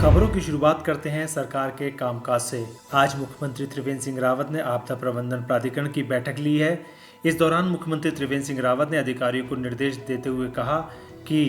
खबरों की शुरुआत करते हैं सरकार के कामकाज से। आज मुख्यमंत्री त्रिवेंद्र सिंह रावत ने आपदा प्रबंधन प्राधिकरण की बैठक ली है। इस दौरान मुख्यमंत्री त्रिवेंद्र सिंह रावत ने अधिकारियों को निर्देश देते हुए कहा कि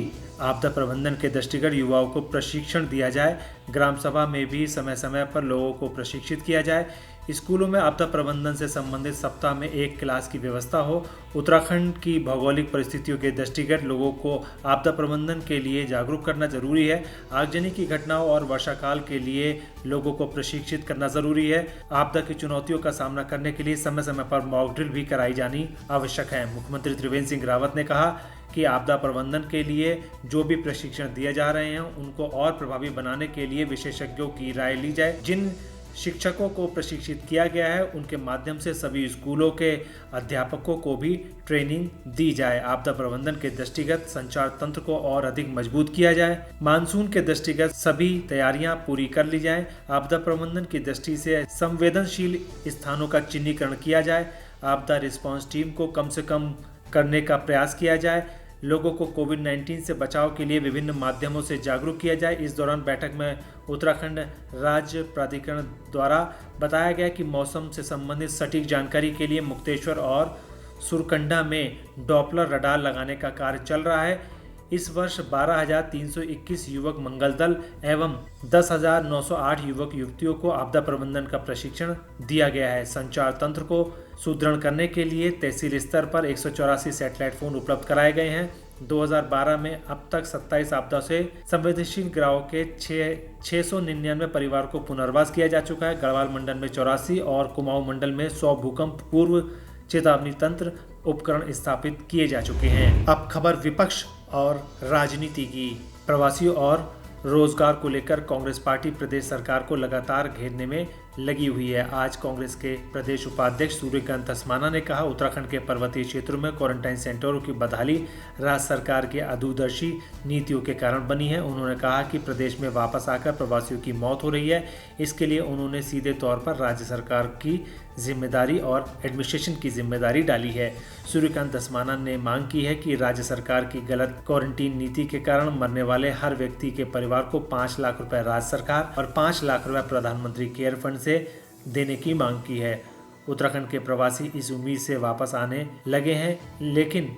आपदा प्रबंधन के दृष्टिगत युवाओं को प्रशिक्षण दिया जाए। ग्राम सभा में भी समय समय पर लोगों को प्रशिक्षित किया जाए। स्कूलों में आपदा प्रबंधन से संबंधित सप्ताह में एक क्लास की व्यवस्था हो। उत्तराखंड की भौगोलिक परिस्थितियों के दृष्टिगत लोगों को आपदा प्रबंधन के लिए जागरूक करना जरूरी है। आगजनी की घटनाओं और वर्षाकाल के लिए लोगों को प्रशिक्षित करना जरूरी है। आपदा की चुनौतियों का सामना करने के लिए समय समय पर मॉक ड्रिल भी कराई जानी आवश्यक है। मुख्यमंत्री त्रिवेंद्र सिंह रावत ने कहा कि आपदा प्रबंधन के लिए जो भी प्रशिक्षण दिए जा रहे हैं उनको और प्रभावी बनाने के लिए विशेषज्ञों की राय ली जाए। जिन शिक्षकों को प्रशिक्षित किया गया है उनके माध्यम से सभी स्कूलों के अध्यापकों को भी ट्रेनिंग दी जाए। आपदा प्रबंधन के दृष्टिगत संचार तंत्र को और अधिक मजबूत किया जाए। मानसून के दृष्टिगत सभी तैयारियां पूरी कर ली जाए। आपदा प्रबंधन की दृष्टि से संवेदनशील स्थानों का चिन्हीकरण किया जाए। आपदा रिस्पांस टीम को कम से कम करने का प्रयास किया जाए। लोगों को कोविड-19 से बचाव के लिए विभिन्न माध्यमों से जागरूक किया जाए। इस दौरान बैठक में उत्तराखंड राज्य प्राधिकरण द्वारा बताया गया कि मौसम से संबंधित सटीक जानकारी के लिए मुक्तेश्वर और सुरकंडा में डॉपलर रडार लगाने का कार्य चल रहा है। इस वर्ष 12,321 युवक मंगल दल एवं 10,908 युवक युवतियों को आपदा प्रबंधन का प्रशिक्षण दिया गया है। संचार तंत्र को सुदृढ़ करने के लिए तहसील स्तर पर 184 सैटेलाइट फोन उपलब्ध कराए गए हैं। 2012 में अब तक 27 आपदा से संवेदनशील गांवों के 699 परिवार को पुनर्वास किया जा चुका है। गढ़वाल मंडल में 84 और कुमाऊं मंडल में 100 भूकंप पूर्व चेतावनी तंत्र उपकरण स्थापित किए जा चुके हैं। अब खबर विपक्ष और राजनीति की। प्रवासियों और रोजगार को लेकर कांग्रेस पार्टी प्रदेश सरकार को लगातार घेरने में लगी हुई है। आज कांग्रेस के प्रदेश उपाध्यक्ष सूर्यकांत धस्माना ने कहा उत्तराखंड के पर्वतीय क्षेत्रों में क्वारंटाइन सेंटरों की बहाली राज्य सरकार के अदूरदर्शी नीतियों के कारण बनी है। उन्होंने कहा कि प्रदेश में वापस आकर प्रवासियों की मौत हो रही है। इसके लिए उन्होंने सीधे तौर पर राज्य सरकार की जिम्मेदारी और एडमिनिस्ट्रेशन की जिम्मेदारी डाली है। सूर्यकांत धस्माना ने मांग की है कि राज्य सरकार की गलत क्वारंटीन नीति के कारण मरने वाले हर व्यक्ति के परिवार को 5 लाख रुपए राज्य सरकार और 5 लाख रुपए प्रधानमंत्री केयर फंड से देने की मांग की है। उत्तराखंड के प्रवासी इस उम्मीद से वापस आने लगे हैं, लेकिन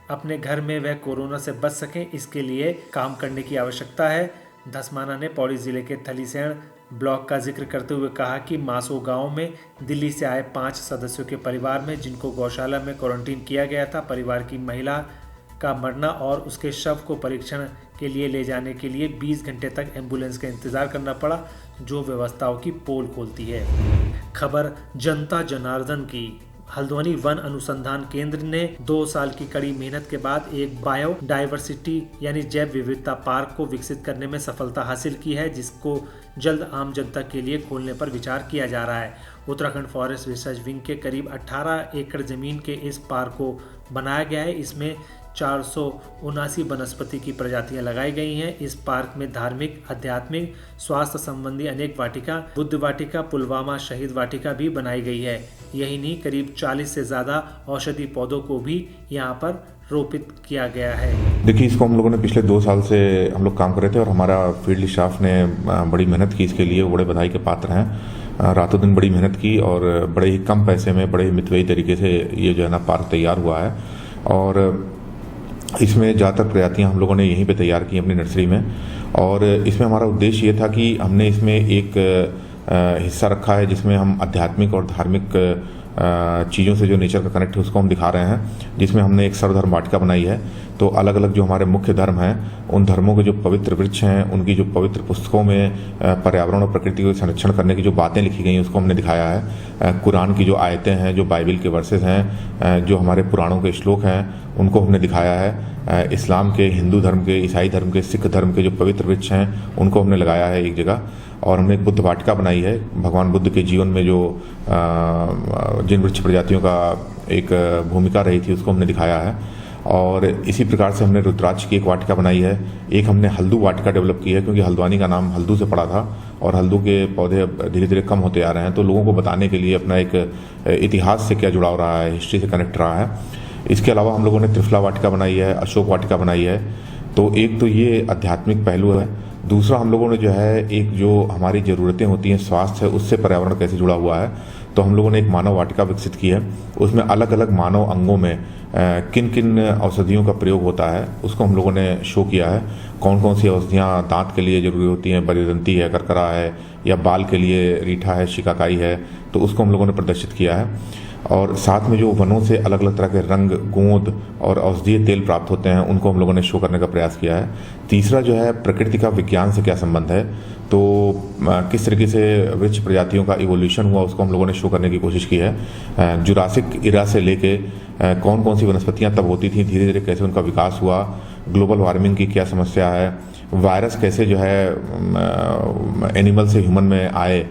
अपने घर में वह कोरोना से बच सकें इसके लिए काम करने की आवश्यकता है। धस्माना ने पौड़ी जिले के थलीसैंण ब्लॉक का जिक्र करते हुए कहा कि मासो गांव में दिल्ली से आए 5 सदस्यों के परिवार में जिनको गौशाला में क्वारंटीन किया गया था, परिवार की महिला का मरना और उसके शव को परीक्षण के लिए ले जाने के लिए 20 घंटे तक एम्बुलेंस का इंतजार करना पड़ा, जो व्यवस्थाओं की पोल खोलती है। खबर जनता जनार्दन की। हल्द्वानी वन अनुसंधान केंद्र ने 2 साल की कड़ी मेहनत के बाद एक बायोडायवर्सिटी यानी जैव विविधता पार्क को विकसित करने में सफलता हासिल की है, जिसको जल्द आम जनता के लिए खोलने पर विचार किया जा रहा है। उत्तराखंड फॉरेस्ट रिसर्च विंग के करीब 18 एकड़ जमीन के इस पार्क को बनाया गया है। इसमें 479 वनस्पति की प्रजातियां लगाई गई हैं। इस पार्क में धार्मिक, आध्यात्मिक, स्वास्थ्य संबंधी अनेक वाटिका, बुद्ध वाटिका, पुलवामा शहीद वाटिका भी बनाई गई है। यही नहीं, करीब 40 से ज़्यादा औषधि पौधों को भी यहाँ पर रोपित किया गया है। देखिए, इसको हम लोगों ने पिछले 2 साल से हम लोग काम कर रहे थे और हमारा फील्ड स्टाफ ने बड़ी मेहनत की इसके लिए, बड़े बधाई के पात्र हैं। रातों दिन बड़ी मेहनत की और बड़े ही कम पैसे में बड़े ही मितव्ययी तरीके से ये जो है ना पार्क तैयार हुआ है। और इसमें ज़्यादातर प्रजातियाँ हम लोगों ने यहीं पे तैयार की अपनी नर्सरी में। और इसमें हमारा उद्देश्य ये था कि हमने इसमें एक हिस्सा रखा है जिसमें हम आध्यात्मिक और धार्मिक चीज़ों से जो नेचर का कनेक्ट है उसको हम दिखा रहे हैं, जिसमें हमने एक सर्वधर्म वाटिका बनाई है। तो अलग अलग जो हमारे मुख्य धर्म हैं उन धर्मों के जो पवित्र वृक्ष हैं, उनकी जो पवित्र पुस्तकों में पर्यावरण और प्रकृति को संरक्षण करने की जो बातें लिखी गई हैं उसको हमने दिखाया है। कुरान की जो आयतें हैं, जो बाइबल के वर्सेस हैं, जो हमारे पुराणों के श्लोक हैं उनको हमने दिखाया है। इस्लाम के, हिंदू धर्म के, ईसाई धर्म के, सिख धर्म के जो पवित्र वृक्ष हैं उनको हमने लगाया है एक जगह। और हमने एक बुद्ध वाटिका बनाई है। भगवान बुद्ध के जीवन में जो जिन वृक्ष प्रजातियों का एक भूमिका रही थी उसको हमने दिखाया है। और इसी प्रकार से हमने रुद्राक्ष की एक वाटिका बनाई है। एक हमने हल्दू वाटिका डेवलप की है, क्योंकि हल्द्वानी का नाम हल्दू से पड़ा था और हल्दू के पौधे अब धीरे धीरे कम होते आ रहे हैं। तो लोगों को बताने के लिए अपना एक इतिहास से क्या जुड़ाव रहा है, हिस्ट्री से कनेक्ट रहा है। इसके अलावा हम लोगों ने त्रिफला वाटिका बनाई है, अशोक वाटिका बनाई है। तो एक तो ये आध्यात्मिक पहलू है। दूसरा हम लोगों ने जो है एक जो हमारी ज़रूरतें होती हैं स्वास्थ्य है उससे पर्यावरण कैसे जुड़ा हुआ है, तो हम लोगों ने एक मानव वाटिका विकसित की है। उसमें अलग अलग मानव अंगों में किन किन औषधियों का प्रयोग होता है उसको हम लोगों ने शो किया है। कौन कौन सी औषधियाँ दांत के लिए ज़रूरी होती हैं, बलदंती है, करकरा है, या बाल के लिए रीठा है, शिकाकाई है, तो उसको हम लोगों ने प्रदर्शित किया है। और साथ में जो वनों से अलग अलग तरह के रंग, गोंद और औषधीय तेल प्राप्त होते हैं उनको हम लोगों ने शो करने का प्रयास किया है। तीसरा जो है प्रकृति का विज्ञान से क्या संबंध है, तो किस तरीके से वृक्ष प्रजातियों का इवोल्यूशन हुआ उसको हम लोगों ने शो करने की कोशिश की है। जुरासिक इरा से लेके कौन कौन सी वनस्पतियाँ तब होती थी, धीरे धीरे कैसे उनका विकास हुआ, ग्लोबल वार्मिंग की क्या समस्या है, वायरस कैसे जो है एनिमल से ह्यूमन में आए,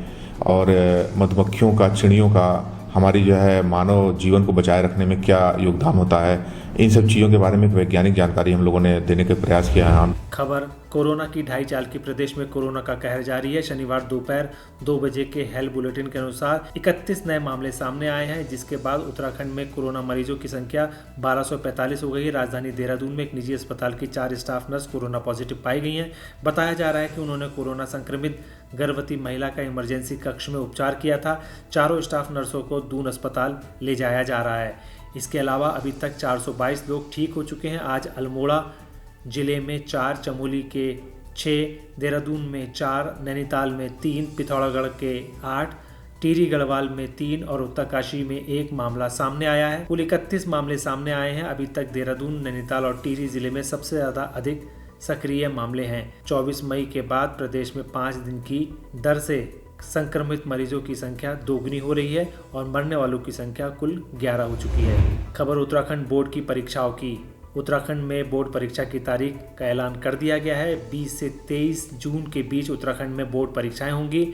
और मधुमक्खियों का, चिड़ियों का हमारी जो है मानव जीवन को बचाए रखने में क्या योगदान होता है, इन सब चीज़ों के बारे में एक वैज्ञानिक जानकारी हम लोगों ने देने का प्रयास किया है। खबर कोरोना की 2.5 साल की प्रदेश में कोरोना का कहर जारी है। शनिवार दोपहर 2 बजे के हेल्थ बुलेटिन के अनुसार 31 नए मामले सामने आए हैं, जिसके बाद उत्तराखंड में कोरोना मरीजों की संख्या 1245 हो गई है। राजधानी देहरादून में एक निजी अस्पताल की 4 स्टाफ नर्स कोरोना पॉजिटिव पाई गई हैं। बताया जा रहा है कि उन्होंने कोरोना संक्रमित गर्भवती महिला का इमरजेंसी कक्ष में उपचार किया था। चारों स्टाफ नर्सों को दून अस्पताल ले जाया जा रहा है। इसके अलावा अभी तक 422 लोग ठीक हो चुके हैं। आज अल्मोड़ा जिले में 4, चमोली के 6, देहरादून में 4, नैनीताल में 3, पिथौरागढ़ के 8, टिहरी गढ़वाल में 3 और उत्तरकाशी में 1 मामला सामने आया है। कुल 31 मामले सामने आए हैं। अभी तक देहरादून, नैनीताल और टिहरी जिले में सबसे ज़्यादा अधिक सक्रिय मामले हैं। 24 मई के बाद प्रदेश में 5 दिन की दर से संक्रमित मरीजों की संख्या दोगुनी हो रही है और मरने वालों की संख्या कुल 11 हो चुकी है। खबर उत्तराखंड बोर्ड की परीक्षाओं की। उत्तराखंड में बोर्ड परीक्षा की तारीख का ऐलान कर दिया गया है। 20 से 23 जून के बीच उत्तराखंड में बोर्ड परीक्षाएं होंगी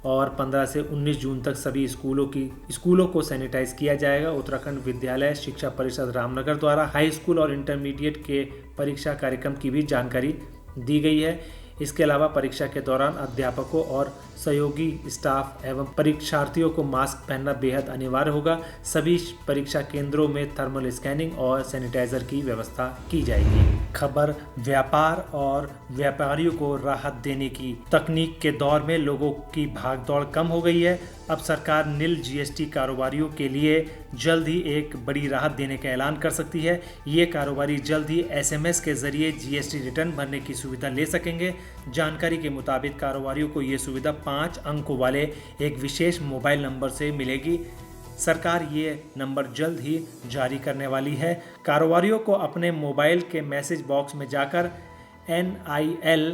और 15 से 19 जून तक सभी स्कूलों को सैनिटाइज किया जाएगा। उत्तराखंड विद्यालय शिक्षा परिषद रामनगर द्वारा हाई स्कूल और इंटरमीडिएट के परीक्षा कार्यक्रम की भी जानकारी दी गई है। इसके अलावा परीक्षा के दौरान अध्यापकों और सहयोगी स्टाफ एवं परीक्षार्थियों को मास्क पहनना बेहद अनिवार्य होगा। सभी परीक्षा केंद्रों में थर्मल स्कैनिंग और सैनिटाइजर की व्यवस्था की जाएगी। खबर व्यापार और व्यापारियों को राहत देने की। तकनीक के दौर में लोगों की भागदौड़ कम हो गई है। अब सरकार नील जीएसटी कारोबारियों के लिए जल्द ही एक बड़ी राहत देने का ऐलान कर सकती है। ये कारोबारी जल्द ही एसएमएस के जरिए जीएसटी रिटर्न भरने की सुविधा ले सकेंगे। जानकारी के मुताबिक कारोबारियों को ये सुविधा 5 अंकों वाले एक विशेष मोबाइल नंबर से मिलेगी। सरकार ये नंबर जल्द ही जारी करने वाली है। कारोबारियों को अपने मोबाइल के मैसेज बॉक्स में जाकर NIL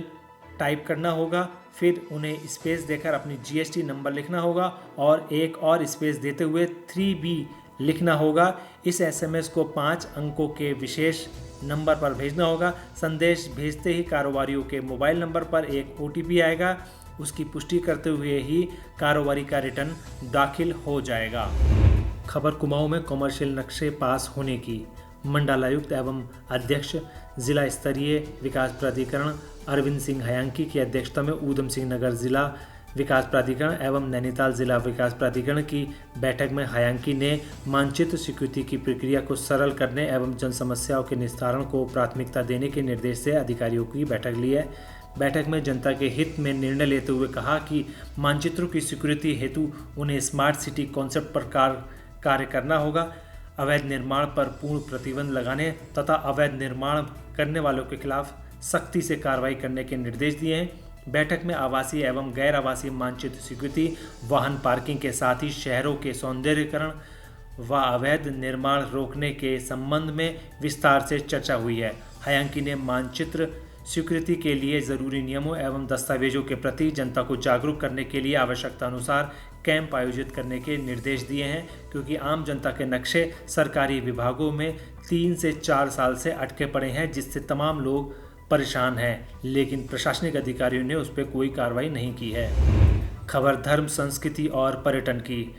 टाइप करना होगा, फिर उन्हें स्पेस देकर अपनी जीएसटी नंबर लिखना होगा और एक और स्पेस देते हुए 3B लिखना होगा। इस एसएमएस को 5 अंकों के विशेष नंबर पर भेजना होगा। संदेश भेजते ही कारोबारियों के मोबाइल नंबर पर एक OTP आएगा। उसकी पुष्टि करते हुए ही कारोबारी का रिटर्न दाखिल हो जाएगा। खबर कुमाऊं में कमर्शियल नक्शे पास होने की। मंडलायुक्त एवं अध्यक्ष जिला स्तरीय विकास प्राधिकरण अरविंद सिंह हयांकी की अध्यक्षता में ऊधम सिंह नगर जिला विकास प्राधिकरण एवं नैनीताल जिला विकास प्राधिकरण की बैठक में हयांकी ने मानचित्र स्वीकृति की प्रक्रिया को सरल करने एवं जन समस्याओं के निस्तारण को प्राथमिकता देने के निर्देश से अधिकारियों की बैठक ली है। बैठक में जनता के हित में निर्णय लेते हुए कहा कि मानचित्रों की स्वीकृति हेतु उन्हें स्मार्ट सिटी कॉन्सेप्ट पर कार्य करना होगा। अवैध निर्माण पर पूर्ण प्रतिबंध लगाने तथा अवैध निर्माण करने वालों के खिलाफ सख्ती से कार्रवाई करने के निर्देश दिए हैं। बैठक में आवासीय एवं गैर आवासीय मानचित्र स्वीकृति, वाहन पार्किंग के साथ ही शहरों के सौंदर्यीकरण व अवैध निर्माण रोकने के संबंध में विस्तार से चर्चा हुई है। हयांकी ने मानचित्र स्वीकृति के लिए जरूरी नियमों एवं दस्तावेजों के प्रति जनता को जागरूक करने के लिए आवश्यकता अनुसार कैंप आयोजित करने के निर्देश दिए हैं, क्योंकि आम जनता के नक्शे सरकारी विभागों में 3 से 4 साल से अटके पड़े हैं, जिससे तमाम लोग परेशान हैं, लेकिन प्रशासनिक अधिकारियों ने उस पर कोई कार्रवाई नहीं की है। खबर धर्म, संस्कृति और पर्यटन की।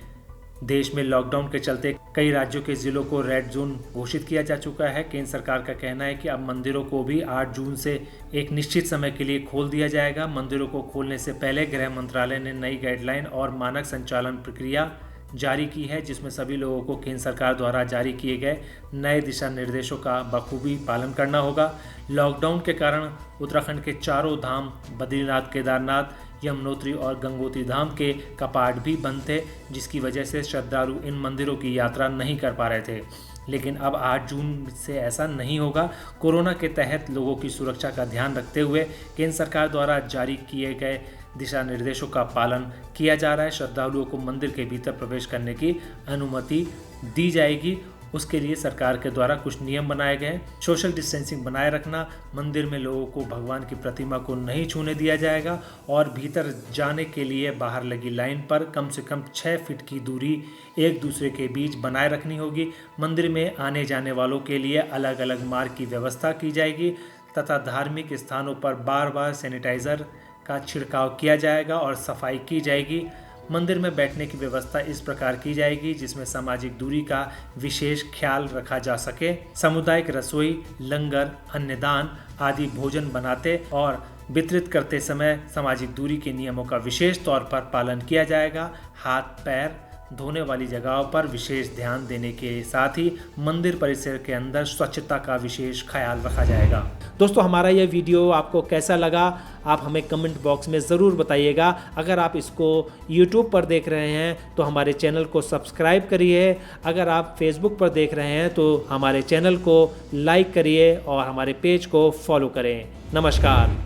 देश में लॉकडाउन के चलते कई राज्यों के जिलों को रेड जोन घोषित किया जा चुका है। केंद्र सरकार का कहना है कि अब मंदिरों को भी 8 जून से एक निश्चित समय के लिए खोल दिया जाएगा। मंदिरों को खोलने से पहले गृह मंत्रालय ने नई गाइडलाइन और मानक संचालन प्रक्रिया जारी की है, जिसमें सभी लोगों को केंद्र सरकार द्वारा जारी किए गए नए दिशा निर्देशों का बखूबी पालन करना होगा। लॉकडाउन के कारण उत्तराखंड के चारों धाम बद्रीनाथ, केदारनाथ, यमुनोत्री और गंगोत्री धाम के कपाट भी बंद थे, जिसकी वजह से श्रद्धालु इन मंदिरों की यात्रा नहीं कर पा रहे थे। लेकिन अब 8 जून से ऐसा नहीं होगा। कोरोना के तहत लोगों की सुरक्षा का ध्यान रखते हुए केंद्र सरकार द्वारा जारी किए गए दिशा निर्देशों का पालन किया जा रहा है। श्रद्धालुओं को मंदिर के भीतर प्रवेश करने की अनुमति दी जाएगी। उसके लिए सरकार के द्वारा कुछ नियम बनाए गए हैं। सोशल डिस्टेंसिंग बनाए रखना, मंदिर में लोगों को भगवान की प्रतिमा को नहीं छूने दिया जाएगा और भीतर जाने के लिए बाहर लगी लाइन पर कम से कम 6 फीट की दूरी एक दूसरे के बीच बनाए रखनी होगी। मंदिर में आने जाने वालों के लिए अलग अलग मार्ग की व्यवस्था की जाएगी तथा धार्मिक स्थानों पर बार बार सैनिटाइज़र का छिड़काव किया जाएगा और सफाई की जाएगी। मंदिर में बैठने की व्यवस्था इस प्रकार की जाएगी जिसमें सामाजिक दूरी का विशेष ख्याल रखा जा सके। सामुदायिक रसोई, लंगर, अन्नदान आदि भोजन बनाते और वितरित करते समय सामाजिक दूरी के नियमों का विशेष तौर पर पालन किया जाएगा। हाथ पैर धोने वाली जगहों पर विशेष ध्यान देने के साथ ही मंदिर परिसर के अंदर स्वच्छता का विशेष ख्याल रखा जाएगा। दोस्तों, हमारा यह वीडियो आपको कैसा लगा आप हमें कमेंट बॉक्स में ज़रूर बताइएगा। अगर आप इसको YouTube पर देख रहे हैं तो हमारे चैनल को सब्सक्राइब करिए। अगर आप Facebook पर देख रहे हैं तो हमारे चैनल को लाइक करिए और हमारे पेज को फॉलो करें। नमस्कार।